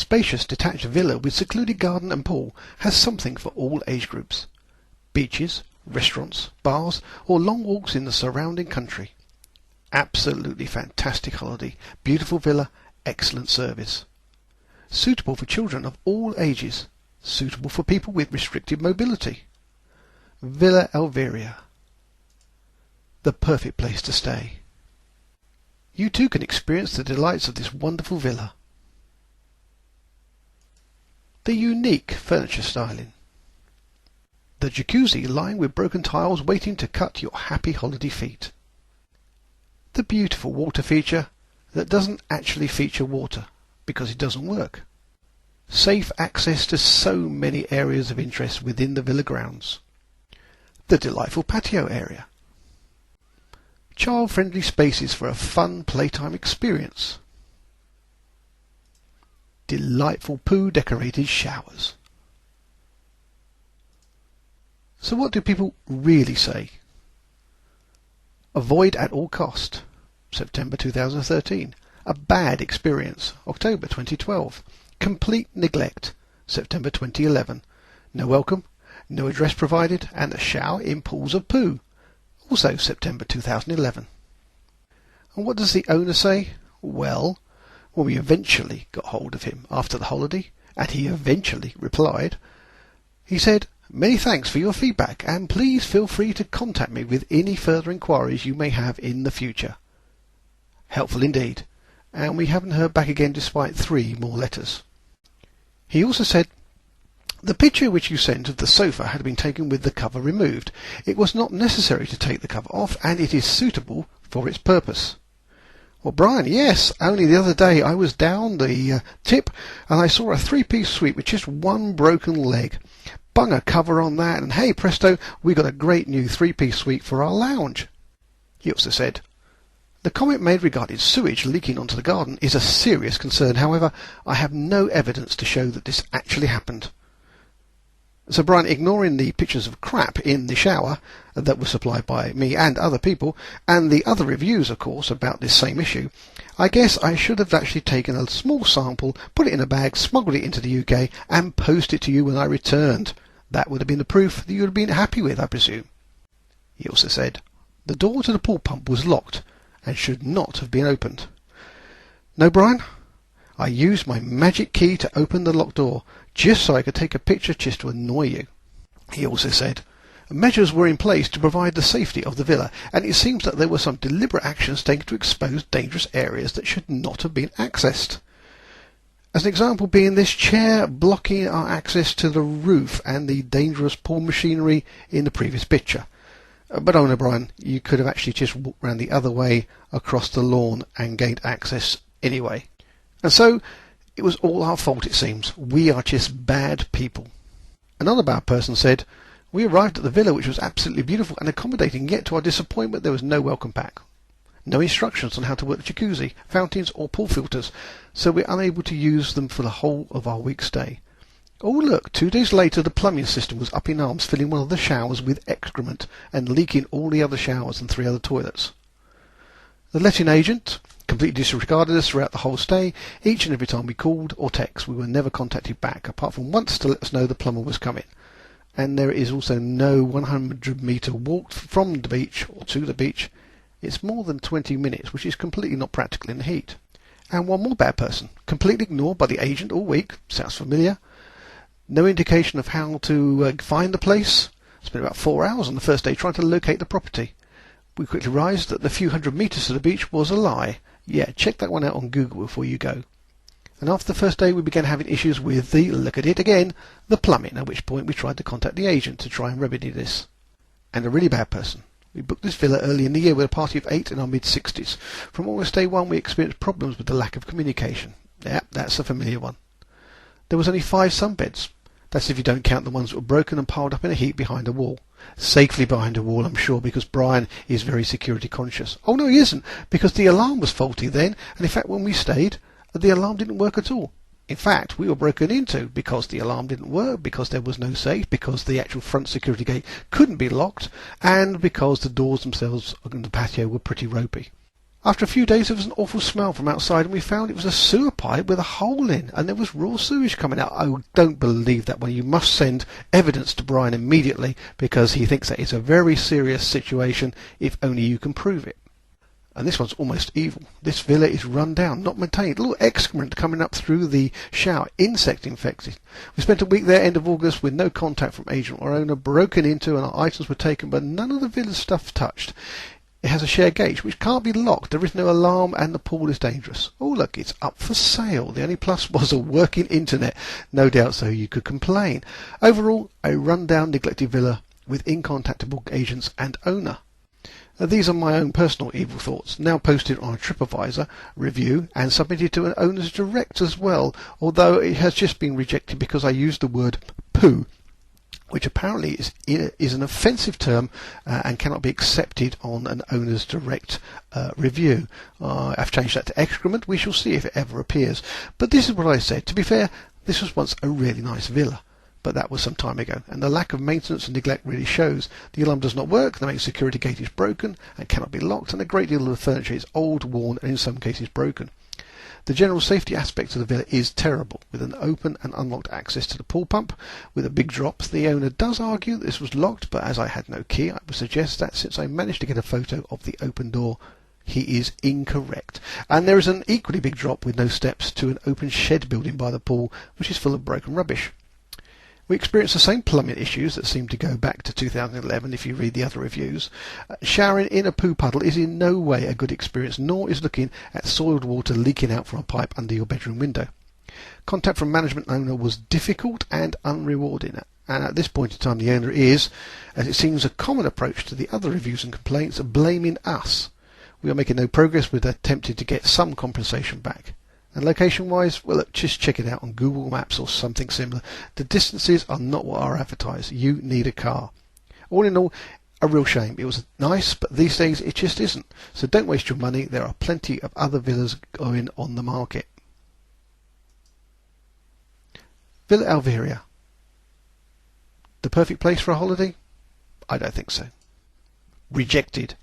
spacious detached villa with secluded garden and pool has something for all age groups. Beaches, restaurants, bars, or long walks in the surrounding country. Absolutely fantastic holiday, beautiful villa, excellent service. Suitable for children of all ages, suitable for people with restricted mobility. Villa Elviria. The perfect place to stay. You too can experience the delights of this wonderful villa. The unique furniture styling. The jacuzzi lined with broken tiles waiting to cut your happy holiday feet. The beautiful water feature that doesn't actually feature water because it doesn't work. Safe access to so many areas of interest within the villa grounds. The delightful patio area. Child-friendly spaces for a fun playtime experience. Delightful poo-decorated showers. So what do people really say? Avoid at all cost. September 2013. A bad experience. October 2012. Complete neglect. September 2011. No welcome, no address provided, and a shower in pools of poo. Also September 2011. And what does the owner say? Well, when we eventually got hold of him after the holiday, and he eventually replied, he said, "Many thanks for your feedback, and please feel free to contact me with any further inquiries you may have in the future." Helpful indeed, and we haven't heard back again despite 3 more letters. He also said, "The picture which you sent of the sofa had been taken with the cover removed. It was not necessary to take the cover off, and it is suitable for its purpose." Well, Brian, yes, only the other day I was down the tip and I saw a 3-piece suite with just one broken leg. Bung a cover on that, and hey presto, we got a great new 3-piece suite for our lounge. He also said, "The comment made regarding sewage leaking onto the garden is a serious concern. However, I have no evidence to show that this actually happened." So Brian, ignoring the pictures of crap in the shower that were supplied by me and other people, and the other reviews, of course, about this same issue, I guess I should have actually taken a small sample, put it in a bag, smuggled it into the UK, and posted it to you when I returned. That would have been the proof that you would have been happy with, I presume. He also said, "The door to the pool pump was locked and should not have been opened." No, Brian, I used my magic key to open the locked door, just so I could take a picture just to annoy you. He also said, "Measures were in place to provide the safety of the villa, and it seems that there were some deliberate actions taken to expose dangerous areas that should not have been accessed. As an example being this chair blocking our access to the roof and the dangerous pool machinery in the previous picture. But oh no, Brian, you could have actually just walked round the other way across the lawn and gained access anyway. And so, it was all our fault, it seems. We are just bad people." Another bad person said, "We arrived at the villa, which was absolutely beautiful and accommodating, yet to our disappointment there was no welcome pack. No instructions on how to work the jacuzzi, fountains or pool filters, so we're unable to use them for the whole of our week's stay. Oh look, 2 days later the plumbing system was up in arms, filling one of the showers with excrement and leaking all the other showers and 3 other toilets. The letting agent completely disregarded us throughout the whole stay. Each and every time we called or text, we were never contacted back, apart from once to let us know the plumber was coming. And there is also no 100-metre walk from the beach or to the beach. It's more than 20 minutes, which is completely not practical in the heat. And one more bad person, completely ignored by the agent all week. Sounds familiar. No indication of how to find the place. Spent about 4 hours on the first day trying to locate the property. We quickly realised that the few hundred metres to the beach was a lie. Yeah, check that one out on Google before you go. And after the first day we began having issues with the, look at it again, the plumbing, at which point we tried to contact the agent to try and remedy this. And a really bad person. We booked this villa early in the year with a party of 8 in our mid-60s. From almost day one we experienced problems with the lack of communication. Yeah, that's a familiar one. There was only 5 sunbeds. That's if you don't count the ones that were broken and piled up in a heap behind a wall. Safely behind a wall, I'm sure, because Brian is very security conscious. Oh no, he isn't, because the alarm was faulty then, and in fact when we stayed, the alarm didn't work at all. In fact, we were broken into because the alarm didn't work, because there was no safe, because the actual front security gate couldn't be locked, and because the doors themselves on the patio were pretty ropey. After a few days, there was an awful smell from outside, and we found it was a sewer pipe with a hole in, and there was raw sewage coming out. I don't believe that one. You must send evidence to Brian immediately, because he thinks that it's a very serious situation, if only you can prove it. And this one's almost evil. This villa is run down, not maintained. Little excrement coming up through the shower, insect infected. We spent a week there end of August with no contact from agent or owner, broken into, and our items were taken, but none of the villa's stuff touched. It has a share gate which can't be locked. There is no alarm, and the pool is dangerous. Oh look, it's up for sale. The only plus was a working internet. No doubt so you could complain. Overall, a run-down, neglected villa with incontactable agents and owner. These are my own personal evil thoughts, now posted on a TripAdvisor review and submitted to an owner's direct as well, although it has just been rejected because I used the word poo, which apparently is an offensive term and cannot be accepted on an owner's direct review. I've changed that to excrement. We shall see if it ever appears. But this is what I said. To be fair, this was once a really nice villa, but that was some time ago, and the lack of maintenance and neglect really shows. The alarm does not work, the main security gate is broken and cannot be locked, and a great deal of the furniture is old, worn, and in some cases broken. The general safety aspect of the villa is terrible, with an open and unlocked access to the pool pump with a big drop. The owner does argue that this was locked, but as I had no key, I would suggest that since I managed to get a photo of the open door, he is incorrect. And there is an equally big drop with no steps to an open shed building by the pool, which is full of broken rubbish. We experienced the same plumbing issues that seem to go back to 2011 if you read the other reviews. Showering in a poo puddle is in no way a good experience, nor is looking at soiled water leaking out from a pipe under your bedroom window. Contact from management owner was difficult and unrewarding, and at this point in time the owner is, as it seems a common approach to the other reviews and complaints, blaming us. We are making no progress with attempting to get some compensation back. And location-wise, well, look, just check it out on Google Maps or something similar. The distances are not what are advertised. You need a car. All in all, a real shame. It was nice, but these days it just isn't. So don't waste your money. There are plenty of other villas going on the market. Villa Elviria. The perfect place for a holiday? I don't think so. Rejected.